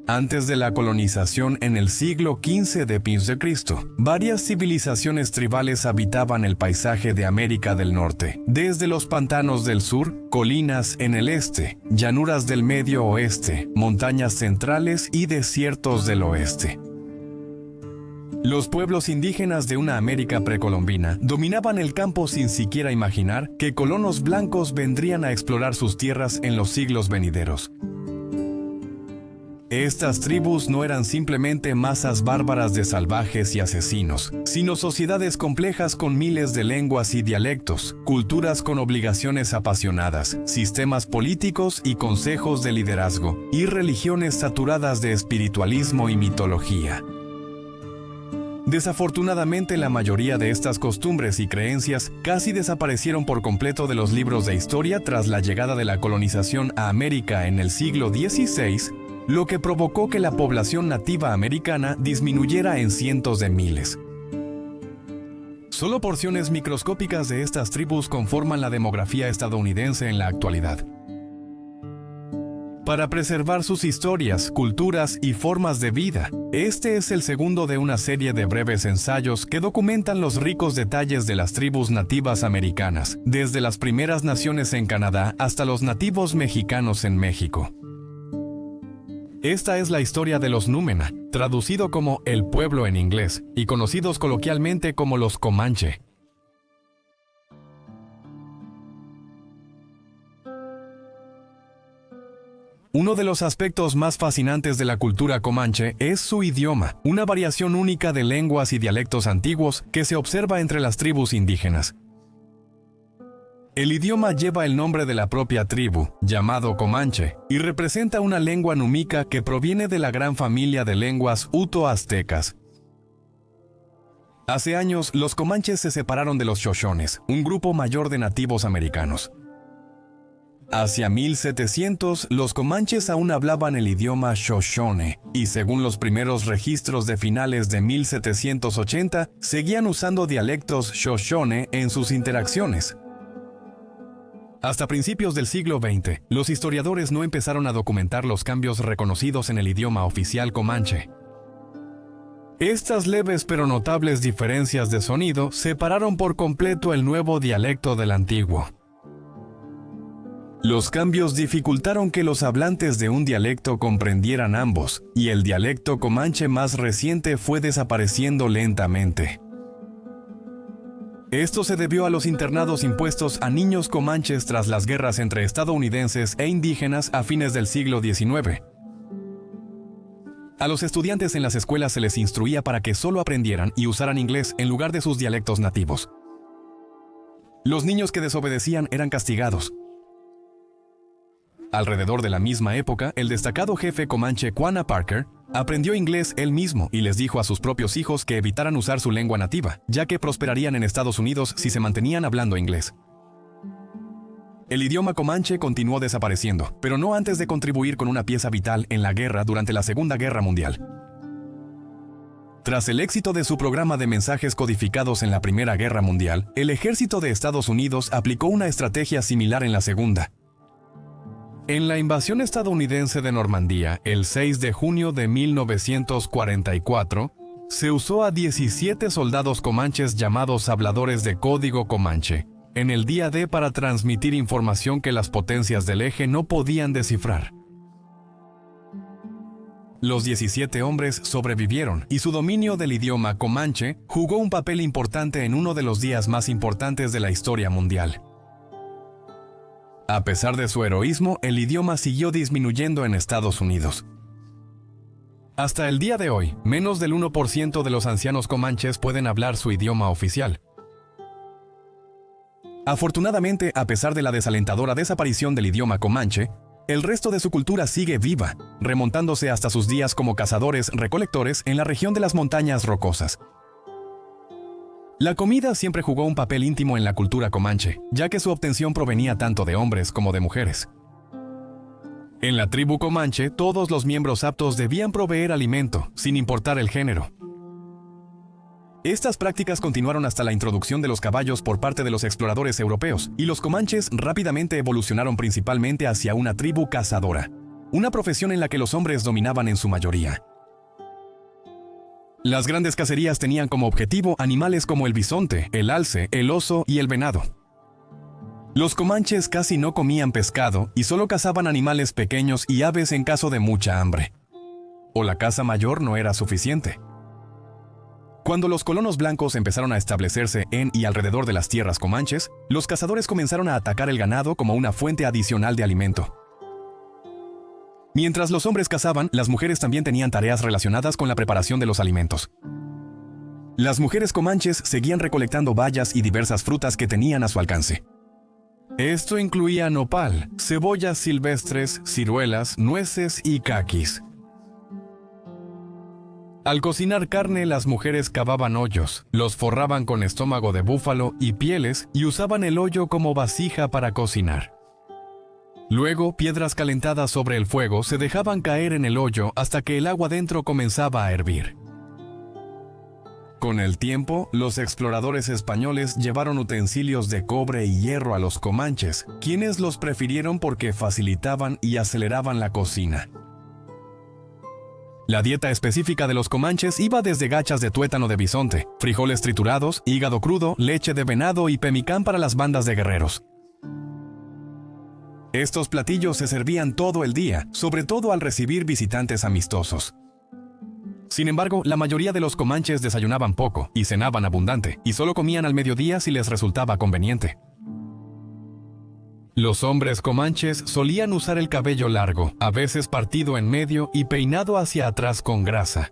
Antes de la colonización en el siglo XV d.C., varias civilizaciones tribales habitaban el paisaje de América del Norte, desde los pantanos del sur, colinas en el este, llanuras del medio oeste, montañas centrales y desiertos del oeste. Los pueblos indígenas de una América precolombina dominaban el campo sin siquiera imaginar que colonos blancos vendrían a explorar sus tierras en los siglos venideros. Estas tribus no eran simplemente masas bárbaras de salvajes y asesinos, sino sociedades complejas con miles de lenguas y dialectos, culturas con obligaciones apasionadas, sistemas políticos y consejos de liderazgo, y religiones saturadas de espiritualismo y mitología. Desafortunadamente, la mayoría de estas costumbres y creencias casi desaparecieron por completo de los libros de historia tras la llegada de la colonización a América en el siglo XVI, lo que provocó que la población nativa americana disminuyera en cientos de miles. Solo porciones microscópicas de estas tribus conforman la demografía estadounidense en la actualidad. Para preservar sus historias, culturas y formas de vida, este es el segundo de una serie de breves ensayos que documentan los ricos detalles de las tribus nativas americanas, desde las primeras naciones en Canadá hasta los nativos mexicanos en México. Esta es la historia de los Númena, traducido como el pueblo en inglés, y conocidos coloquialmente como los Comanche. Uno de los aspectos más fascinantes de la cultura comanche es su idioma, una variación única de lenguas y dialectos antiguos que se observa entre las tribus indígenas. El idioma lleva el nombre de la propia tribu, llamado Comanche, y representa una lengua númica que proviene de la gran familia de lenguas uto-aztecas. Hace años, los comanches se separaron de los Shoshones, un grupo mayor de nativos americanos. Hacia 1700, los comanches aún hablaban el idioma Shoshone, y según los primeros registros de finales de 1780, seguían usando dialectos Shoshone en sus interacciones. Hasta principios del siglo XX, los historiadores no empezaron a documentar los cambios reconocidos en el idioma oficial comanche. Estas leves pero notables diferencias de sonido separaron por completo el nuevo dialecto del antiguo. Los cambios dificultaron que los hablantes de un dialecto comprendieran ambos, y el dialecto comanche más reciente fue desapareciendo lentamente. Esto se debió a los internados impuestos a niños comanches tras las guerras entre estadounidenses e indígenas a fines del siglo XIX. A los estudiantes en las escuelas se les instruía para que solo aprendieran y usaran inglés en lugar de sus dialectos nativos. Los niños que desobedecían eran castigados. Alrededor de la misma época, el destacado jefe comanche Quanah Parker aprendió inglés él mismo y les dijo a sus propios hijos que evitaran usar su lengua nativa, ya que prosperarían en Estados Unidos si se mantenían hablando inglés. El idioma comanche continuó desapareciendo, pero no antes de contribuir con una pieza vital en la guerra durante la Segunda Guerra Mundial. Tras el éxito de su programa de mensajes codificados en la Primera Guerra Mundial, el ejército de Estados Unidos aplicó una estrategia similar en la Segunda. En la invasión estadounidense de Normandía, el 6 de junio de 1944, se usó a 17 soldados comanches llamados habladores de código comanche en el día D para transmitir información que las potencias del eje no podían descifrar. Los 17 hombres sobrevivieron y su dominio del idioma comanche jugó un papel importante en uno de los días más importantes de la historia mundial. A pesar de su heroísmo, el idioma siguió disminuyendo en Estados Unidos. Hasta el día de hoy, menos del 1% de los ancianos comanches pueden hablar su idioma oficial. Afortunadamente, a pesar de la desalentadora desaparición del idioma comanche, el resto de su cultura sigue viva, remontándose hasta sus días como cazadores-recolectores en la región de las montañas rocosas. La comida siempre jugó un papel íntimo en la cultura comanche, ya que su obtención provenía tanto de hombres como de mujeres. En la tribu comanche, todos los miembros aptos debían proveer alimento, sin importar el género. Estas prácticas continuaron hasta la introducción de los caballos por parte de los exploradores europeos, y los comanches rápidamente evolucionaron principalmente hacia una tribu cazadora, una profesión en la que los hombres dominaban en su mayoría. Las grandes cacerías tenían como objetivo animales como el bisonte, el alce, el oso y el venado. Los comanches casi no comían pescado y solo cazaban animales pequeños y aves en caso de mucha hambre. O la caza mayor no era suficiente. Cuando los colonos blancos empezaron a establecerse en y alrededor de las tierras comanches, los cazadores comenzaron a atacar el ganado como una fuente adicional de alimento. Mientras los hombres cazaban, las mujeres también tenían tareas relacionadas con la preparación de los alimentos. Las mujeres comanches seguían recolectando bayas y diversas frutas que tenían a su alcance. Esto incluía nopal, cebollas silvestres, ciruelas, nueces y caquis. Al cocinar carne, las mujeres cavaban hoyos, los forraban con estómago de búfalo y pieles y usaban el hoyo como vasija para cocinar. Luego, piedras calentadas sobre el fuego se dejaban caer en el hoyo hasta que el agua dentro comenzaba a hervir. Con el tiempo, los exploradores españoles llevaron utensilios de cobre y hierro a los comanches, quienes los prefirieron porque facilitaban y aceleraban la cocina. La dieta específica de los comanches iba desde gachas de tuétano de bisonte, frijoles triturados, hígado crudo, leche de venado y pemicán para las bandas de guerreros. Estos platillos se servían todo el día, sobre todo al recibir visitantes amistosos. Sin embargo, la mayoría de los comanches desayunaban poco y cenaban abundante, y solo comían al mediodía si les resultaba conveniente. Los hombres comanches solían usar el cabello largo, a veces partido en medio y peinado hacia atrás con grasa.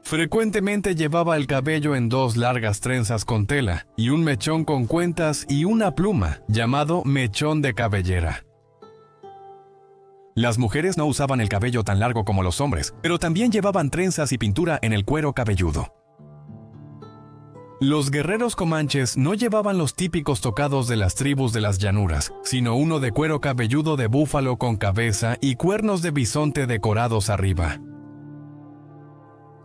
Frecuentemente llevaba el cabello en dos largas trenzas con tela, y un mechón con cuentas y una pluma, llamado mechón de cabellera. Las mujeres no usaban el cabello tan largo como los hombres, pero también llevaban trenzas y pintura en el cuero cabelludo. Los guerreros comanches no llevaban los típicos tocados de las tribus de las llanuras, sino uno de cuero cabelludo de búfalo con cabeza y cuernos de bisonte decorados arriba.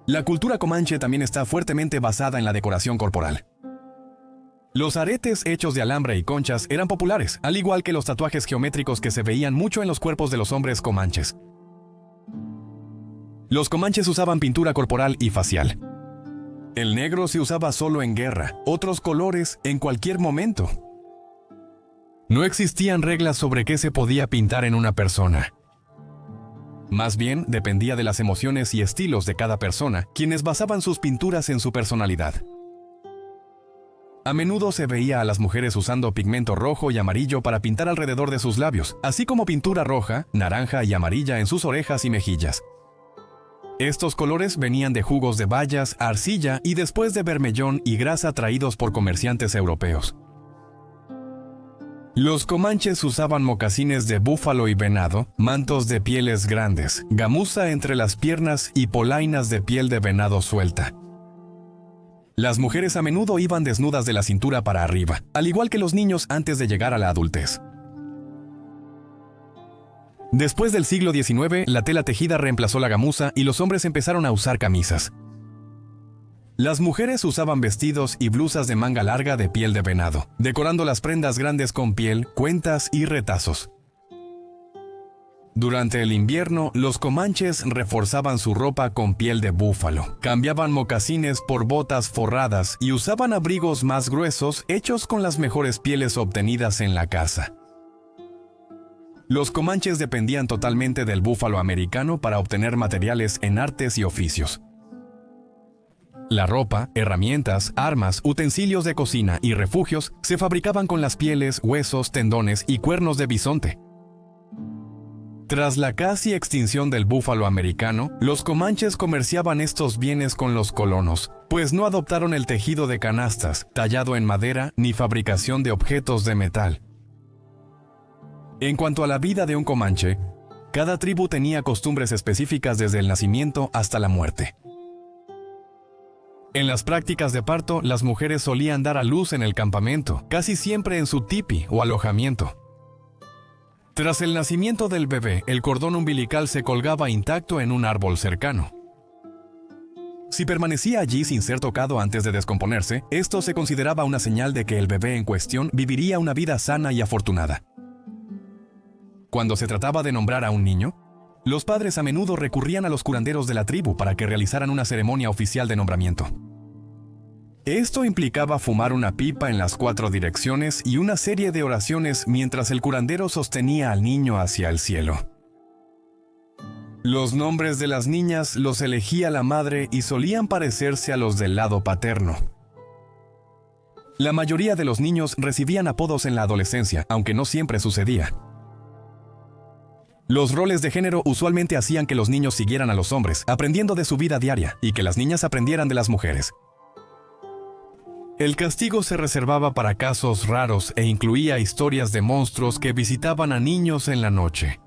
La cultura comanche también está fuertemente basada en la decoración corporal. Los aretes hechos de alambre y conchas eran populares, al igual que los tatuajes geométricos que se veían mucho en los cuerpos de los hombres comanches. Los comanches usaban pintura corporal y facial. El negro se usaba solo en guerra, otros colores en cualquier momento. No existían reglas sobre qué se podía pintar en una persona. Más bien, dependía de las emociones y estilos de cada persona, quienes basaban sus pinturas en su personalidad. A menudo se veía a las mujeres usando pigmento rojo y amarillo para pintar alrededor de sus labios, así como pintura roja, naranja y amarilla en sus orejas y mejillas. Estos colores venían de jugos de bayas, arcilla y después de bermellón y grasa traídos por comerciantes europeos. Los comanches usaban mocasines de búfalo y venado, mantos de pieles grandes, gamuza entre las piernas y polainas de piel de venado suelta. Las mujeres a menudo iban desnudas de la cintura para arriba, al igual que los niños antes de llegar a la adultez. Después del siglo XIX, la tela tejida reemplazó la gamuza y los hombres empezaron a usar camisas. Las mujeres usaban vestidos y blusas de manga larga de piel de venado, decorando las prendas grandes con piel, cuentas y retazos. Durante el invierno, los comanches reforzaban su ropa con piel de búfalo, cambiaban mocasines por botas forradas y usaban abrigos más gruesos hechos con las mejores pieles obtenidas en la caza. Los comanches dependían totalmente del búfalo americano para obtener materiales en artes y oficios. La ropa, herramientas, armas, utensilios de cocina y refugios se fabricaban con las pieles, huesos, tendones y cuernos de bisonte. Tras la casi extinción del búfalo americano, los comanches comerciaban estos bienes con los colonos, pues no adoptaron el tejido de canastas, tallado en madera, ni fabricación de objetos de metal. En cuanto a la vida de un comanche, cada tribu tenía costumbres específicas desde el nacimiento hasta la muerte. En las prácticas de parto, las mujeres solían dar a luz en el campamento, casi siempre en su tipi o alojamiento. Tras el nacimiento del bebé, el cordón umbilical se colgaba intacto en un árbol cercano. Si permanecía allí sin ser tocado antes de descomponerse, esto se consideraba una señal de que el bebé en cuestión viviría una vida sana y afortunada. Cuando se trataba de nombrar a un niño, los padres a menudo recurrían a los curanderos de la tribu para que realizaran una ceremonia oficial de nombramiento. Esto implicaba fumar una pipa en las 4 direcciones y una serie de oraciones mientras el curandero sostenía al niño hacia el cielo. Los nombres de las niñas los elegía la madre y solían parecerse a los del lado paterno. La mayoría de los niños recibían apodos en la adolescencia, aunque no siempre sucedía. Los roles de género usualmente hacían que los niños siguieran a los hombres, aprendiendo de su vida diaria, y que las niñas aprendieran de las mujeres. El castigo se reservaba para casos raros e incluía historias de monstruos que visitaban a niños en la noche.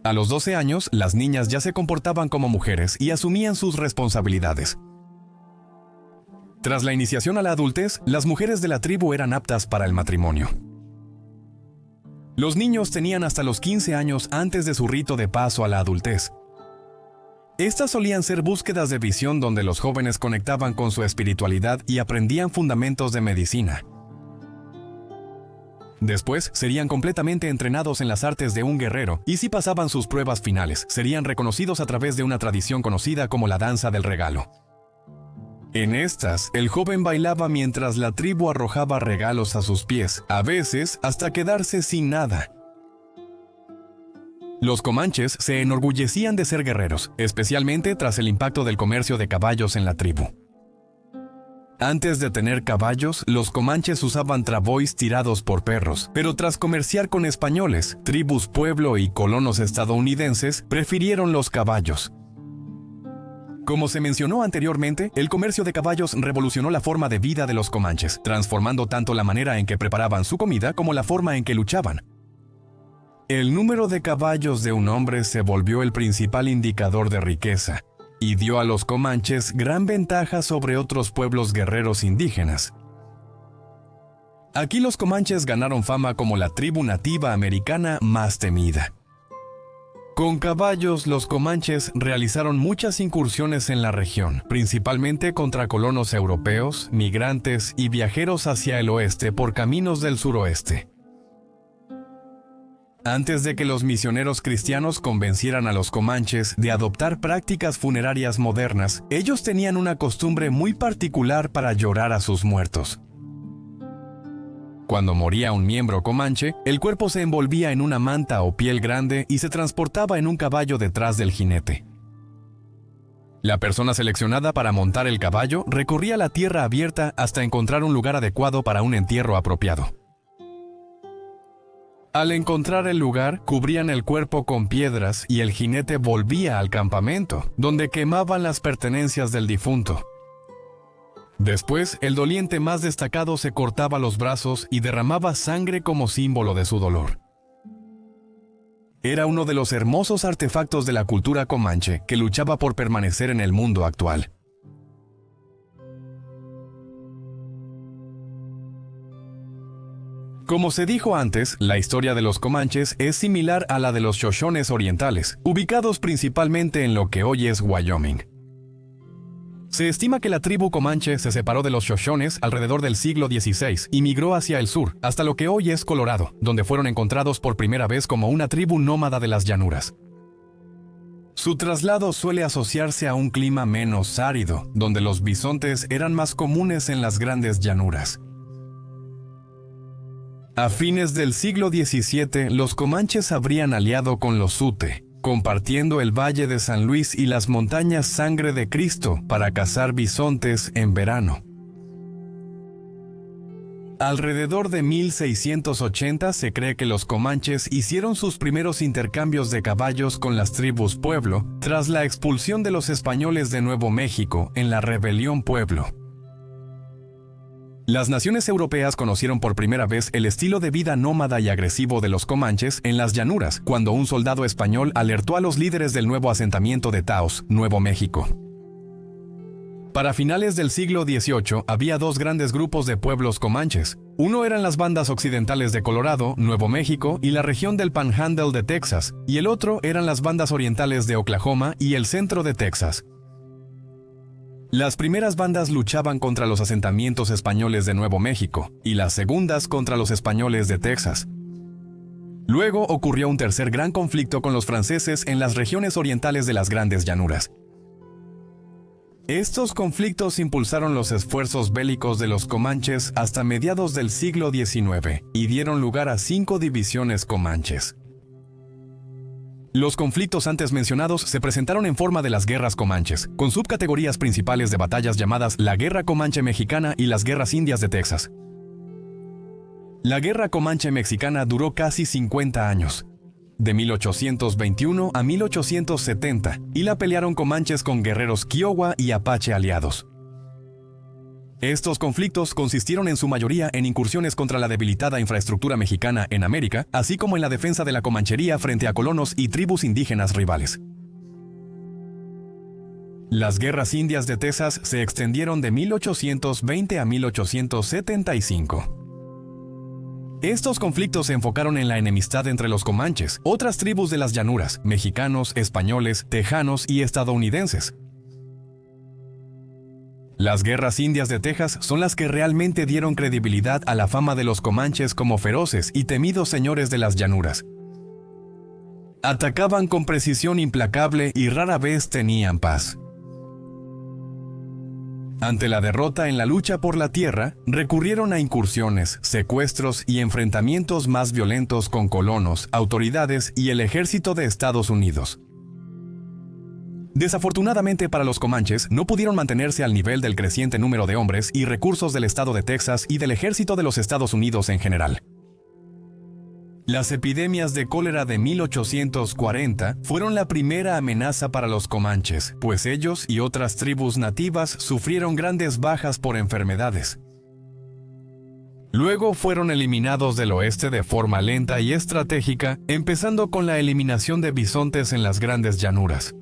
A los 12 años, las niñas ya se comportaban como mujeres y asumían sus responsabilidades. Tras la iniciación a la adultez, las mujeres de la tribu eran aptas para el matrimonio. Los niños tenían hasta los 15 años antes de su rito de paso a la adultez. Estas solían ser búsquedas de visión donde los jóvenes conectaban con su espiritualidad y aprendían fundamentos de medicina. Después, serían completamente entrenados en las artes de un guerrero y si pasaban sus pruebas finales, serían reconocidos a través de una tradición conocida como la danza del regalo. En estas, el joven bailaba mientras la tribu arrojaba regalos a sus pies, a veces hasta quedarse sin nada. Los comanches se enorgullecían de ser guerreros, especialmente tras el impacto del comercio de caballos en la tribu. Antes de tener caballos, los comanches usaban travois tirados por perros, pero tras comerciar con españoles, tribus pueblo y colonos estadounidenses prefirieron los caballos. Como se mencionó anteriormente, el comercio de caballos revolucionó la forma de vida de los comanches, transformando tanto la manera en que preparaban su comida como la forma en que luchaban. El número de caballos de un hombre se volvió el principal indicador de riqueza, y dio a los comanches gran ventaja sobre otros pueblos guerreros indígenas. Aquí los comanches ganaron fama como la tribu nativa americana más temida. Con caballos, los comanches realizaron muchas incursiones en la región, principalmente contra colonos europeos, migrantes y viajeros hacia el oeste por caminos del suroeste. Antes de que los misioneros cristianos convencieran a los comanches de adoptar prácticas funerarias modernas, ellos tenían una costumbre muy particular para llorar a sus muertos. Cuando moría un miembro comanche, el cuerpo se envolvía en una manta o piel grande y se transportaba en un caballo detrás del jinete. La persona seleccionada para montar el caballo recorría la tierra abierta hasta encontrar un lugar adecuado para un entierro apropiado. Al encontrar el lugar, cubrían el cuerpo con piedras y el jinete volvía al campamento, donde quemaban las pertenencias del difunto. Después, el doliente más destacado se cortaba los brazos y derramaba sangre como símbolo de su dolor. Era uno de los hermosos artefactos de la cultura comanche que luchaba por permanecer en el mundo actual. Como se dijo antes, la historia de los comanches es similar a la de los Shoshones orientales, ubicados principalmente en lo que hoy es Wyoming. Se estima que la tribu comanche se separó de los Shoshones alrededor del siglo XVI y migró hacia el sur, hasta lo que hoy es Colorado, donde fueron encontrados por primera vez como una tribu nómada de las llanuras. Su traslado suele asociarse a un clima menos árido, donde los bisontes eran más comunes en las grandes llanuras. A fines del siglo XVII, los comanches habrían aliado con los Ute, compartiendo el Valle de San Luis y las montañas Sangre de Cristo para cazar bisontes en verano. Alrededor de 1680 se cree que los comanches hicieron sus primeros intercambios de caballos con las tribus Pueblo tras la expulsión de los españoles de Nuevo México en la Rebelión Pueblo. Las naciones europeas conocieron por primera vez el estilo de vida nómada y agresivo de los comanches en las llanuras, cuando un soldado español alertó a los líderes del nuevo asentamiento de Taos, Nuevo México. Para finales del siglo XVIII había dos grandes grupos de pueblos comanches. Uno eran las bandas occidentales de Colorado, Nuevo México y la región del Panhandle de Texas, y el otro eran las bandas orientales de Oklahoma y el centro de Texas. Las primeras bandas luchaban contra los asentamientos españoles de Nuevo México y las segundas contra los españoles de Texas. Luego ocurrió un tercer gran conflicto con los franceses en las regiones orientales de las Grandes Llanuras. Estos conflictos impulsaron los esfuerzos bélicos de los comanches hasta mediados del siglo XIX y dieron lugar a 5 divisiones comanches. Los conflictos antes mencionados se presentaron en forma de las guerras comanches, con subcategorías principales de batallas llamadas la Guerra Comanche Mexicana y las Guerras Indias de Texas. La Guerra Comanche Mexicana duró casi 50 años, de 1821 a 1870, y la pelearon comanches con guerreros Kiowa y Apache aliados. Estos conflictos consistieron en su mayoría en incursiones contra la debilitada infraestructura mexicana en América, así como en la defensa de la comanchería frente a colonos y tribus indígenas rivales. Las guerras indias de Texas se extendieron de 1820 a 1875. Estos conflictos se enfocaron en la enemistad entre los comanches, otras tribus de las llanuras, mexicanos, españoles, tejanos y estadounidenses. Las guerras indias de Texas son las que realmente dieron credibilidad a la fama de los comanches como feroces y temidos señores de las llanuras. Atacaban con precisión implacable y rara vez tenían paz. Ante la derrota en la lucha por la tierra, recurrieron a incursiones, secuestros y enfrentamientos más violentos con colonos, autoridades y el ejército de Estados Unidos. Desafortunadamente para los comanches, no pudieron mantenerse al nivel del creciente número de hombres y recursos del estado de Texas y del ejército de los Estados Unidos en general. Las epidemias de cólera de 1840 fueron la primera amenaza para los comanches, pues ellos y otras tribus nativas sufrieron grandes bajas por enfermedades. Luego fueron eliminados del oeste de forma lenta y estratégica, empezando con la eliminación de bisontes en las Grandes Llanuras.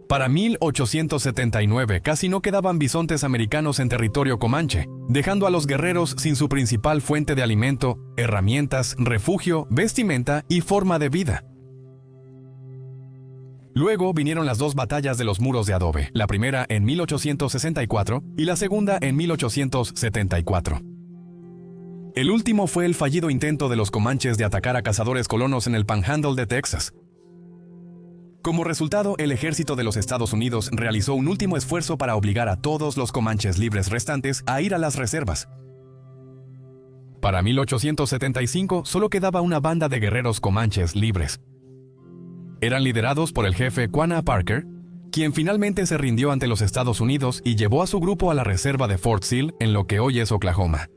Para 1879 casi no quedaban bisontes americanos en territorio comanche, dejando a los guerreros sin su principal fuente de alimento, herramientas, refugio, vestimenta y forma de vida. Luego vinieron las 2 batallas de los muros de adobe, la primera en 1864 y la segunda en 1874. El último fue el fallido intento de los comanches de atacar a cazadores colonos en el Panhandle de Texas. Como resultado, el ejército de los Estados Unidos realizó un último esfuerzo para obligar a todos los comanches libres restantes a ir a las reservas. Para 1875 solo quedaba una banda de guerreros comanches libres. Eran liderados por el jefe Quanah Parker, quien finalmente se rindió ante los Estados Unidos y llevó a su grupo a la reserva de Fort Sill en lo que hoy es Oklahoma.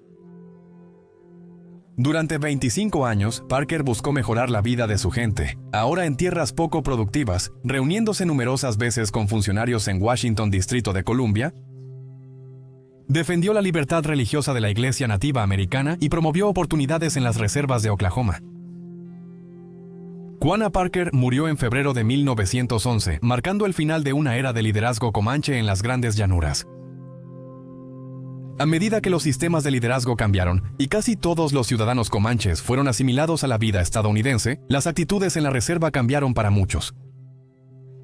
Durante 25 años, Parker buscó mejorar la vida de su gente, ahora en tierras poco productivas, reuniéndose numerosas veces con funcionarios en Washington, Distrito de Columbia. Defendió la libertad religiosa de la Iglesia nativa americana y promovió oportunidades en las reservas de Oklahoma. Quanah Parker murió en febrero de 1911, marcando el final de una era de liderazgo comanche en las Grandes Llanuras. A medida que los sistemas de liderazgo cambiaron y casi todos los ciudadanos comanches fueron asimilados a la vida estadounidense, las actitudes en la reserva cambiaron para muchos.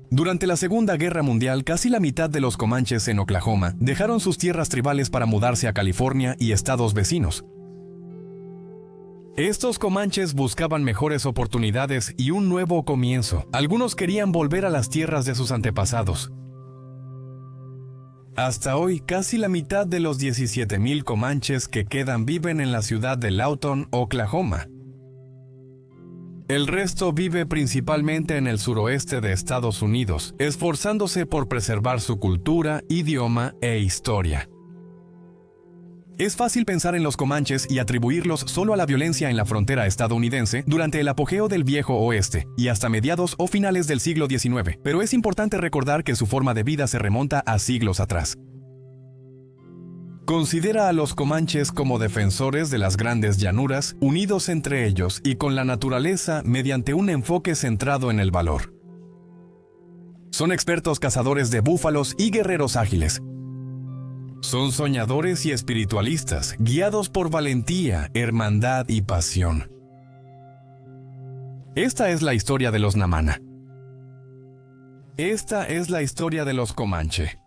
Durante la Segunda Guerra Mundial, casi la mitad de los comanches en Oklahoma dejaron sus tierras tribales para mudarse a California y estados vecinos. Estos comanches buscaban mejores oportunidades y un nuevo comienzo. Algunos querían volver a las tierras de sus antepasados. Hasta hoy, casi la mitad de los 17,000 comanches que quedan viven en la ciudad de Lawton, Oklahoma. El resto vive principalmente en el suroeste de Estados Unidos, esforzándose por preservar su cultura, idioma e historia. Es fácil pensar en los comanches y atribuirlos solo a la violencia en la frontera estadounidense durante el apogeo del Viejo Oeste y hasta mediados o finales del siglo XIX, pero es importante recordar que su forma de vida se remonta a siglos atrás. Considera a los comanches como defensores de las Grandes Llanuras, unidos entre ellos y con la naturaleza mediante un enfoque centrado en el valor. Son expertos cazadores de búfalos y guerreros ágiles. Son soñadores y espiritualistas, guiados por valentía, hermandad y pasión. Esta es la historia de los Namana. Esta es la historia de los Comanche.